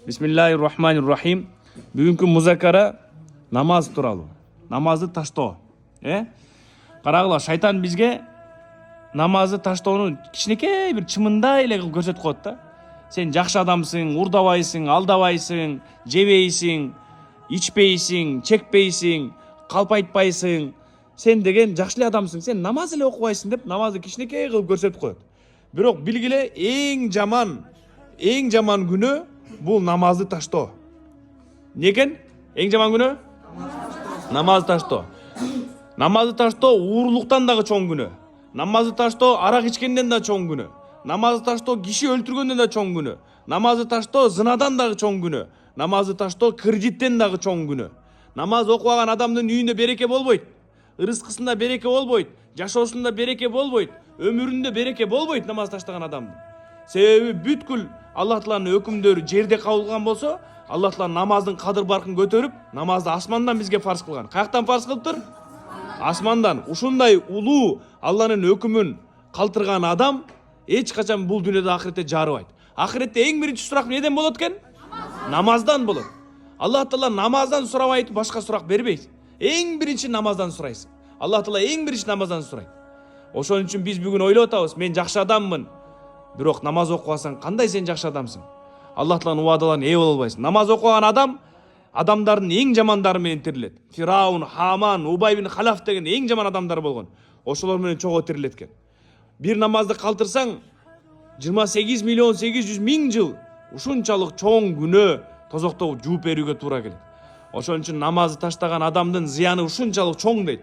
Бисмиллахир-рахманир-рахим. Бүгүнкү музакара намаз тууралуу. Намазды таштоо. Карагыла, шайтан бизге намазды таштоону кичинекей бир чымындай эле кылып көрсөтүп коет да. Сен жакшы адамсың, урдабайсың, алдабайсың, жебейсиң, ичпейсиң, чекпейсиң, калп айтпайсың. Сен деген жакшы эле адамсың, сен намаз эле окубайсың деп намазды кичинекей кылып көрсөтүп коет. Бирок билгиле, эң жаман күнөө бул намазды таштоо. Не экен? Эң жаман күнөө? Намазды таштоо. Намазды таштоо уурулуктан дагы чоң күнөө. Намазды таштоо арак ичкенден да чоң күнөө. Намазды таштоо киши өлтүргөндөн да чоң күнөө. Намазды таштоо зынадан дагы чоң күнөө. Намазды таштоо кредиттен дагы чоң күнөө. Намаз окубаган адамдын үйүндө береке болбойт. Ырыскысында береке болбойт. Жашоосунда береке болбойт. Өмүрүндө береке болбойт намаз таштаган адамдын. Себеби бүткүл Аллах Тааланын өкүмдөрү жерде кабыл кылган болсо, Аллах Таала намаздын кадыр баркын көтөрүп, намазды асмандан бизге фарз кылган. Каяктан фарз кылыптыр? Асмандан. Ушундай улуу Алланын өкүмүн калтырган адам эч качан бул дүйнөдө ахиретте жарыбайт. Ахиретте эң биринчи сурак неден болот экен? Намаздан болот. Аллах Таала намаздан сурабайт, башка сурак бербейт. Эң биринчи намаздан сурайсың. Аллах Таала эң биринчи намаздан сурайт. Ошон үчүн биз бүгүн ойлоп атабыз, мен жакшы адаммын. Бирок намаз окубасаң, кандай сен жакшы адамсың? Аллах Тааланын убадаларына ээ боло албайсың. Намаз окуган адам адамдардын эң жамандары менен тирилет. Фираун, Хаман, Убай бин Халаф деген эң жаман адамдар болгон. Ошолор менен чогуу тирилет экен. Бир намазды калтырсаң 28 миллион 800 миң жыл ушунчалык чоң күнөө тозокто жууп берүүгө туура келет. Ошон үчүн намазды таштаган адамдын зыяны ушунчалык чоң дейт.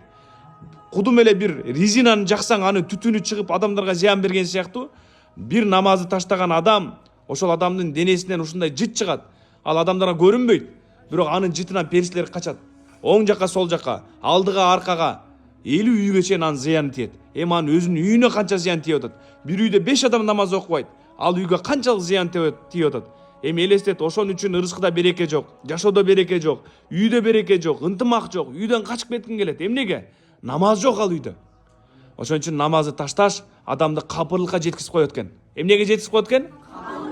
Кудум эле бир резинаны жаксаң, аны түтүнү чыгып адамдарга зыян берген сыяктуу, бир намазды таштаган адам, ошол адамдын денесинен ушундай жыт чыгат. Ал адамдарга көрүнбөйт, бирок анын жытынан периштелер качат. Оң жакка, сол жакка, алдыга, аркага 50 үйгө чейин анын зыяны тиет. Эми анын өзүнүн үйүнө канча зыян тиеп атат. Бир үйдө 5 адам намаз окубайт, ал үйгө канчалык зыян тиеп атат. Эми элестет, ошон үчүн ырыскыда береке жок, жашоодо береке жок, үйдө береке жок, ынтымак жок, үйдөн качып кеткиң келет. Эмнеге? Намаз жок ал үйдө. Ошон үчүн намазды ташташ адамды капырлыкка жеткизип коет экен. Эмнеге жеткизип коет экен?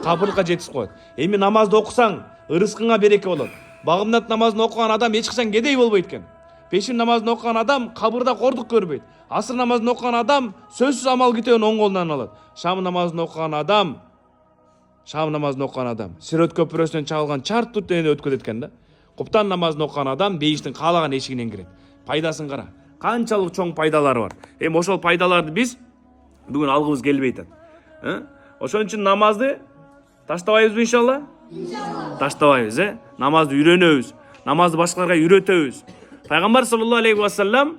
Капырлыкка жеткизип коет. Эми намазды окусаң, ырыскыңа береке болот. Багымдат намазын окуган адам эч качан кедей болбойт экен. Пешин намазын окуган адам кабырда кордук көрбөйт. Асыр намазын окуган адам сөзсүз амал күтөөнү оң колунан алат. Шам намазын окуган адам Сирот көпүрөсүнөн чагылган чарт турт эне өткөзөт экен да. Куптан намазын окуган адам бейиштин каалаган эшигинен кирет. Пайдасын кара. Канчалык чоң пайдалары бар. Эми ошол пайдаларды биз бүгүн алгыбыз келбей атат. Ошон үчүн намазды таштабайбызбы иншалла? Иншалла. Таштабайбыз, намазды үйрөнөбүз. Намазды башкаларга үйрөтөбүз. Пайгамбар саллаллаху алейхи ва саллям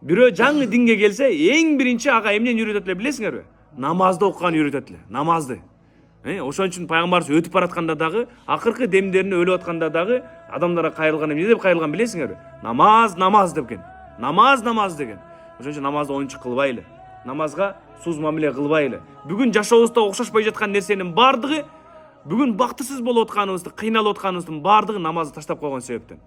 бирөө жаңы динге келсе, эң биринчи ага эмнени үйрөтөт эле билесиңерби? Намазды окуган үйрөтөт эле. Намазды. Ошон үчүн пайгамбарыбыз өтүп баратканда дагы, акыркы демдерине өлүп атканда дагы адамдарга кайрылган эмне деп кайрылган билесиңерби? Намаз депкен. Намаз деген. Ошон үчүн намазды оюнчук кылбайлы. Намазга суз мамиле кылбайлы. Бүгүн жашообузда окшошпой жаткан нерсенин бардыгы, бүгүн бактысыз болуп атканыбызды, кыйналып атканыбыздын бардыгы намазды таштап койгон себептен.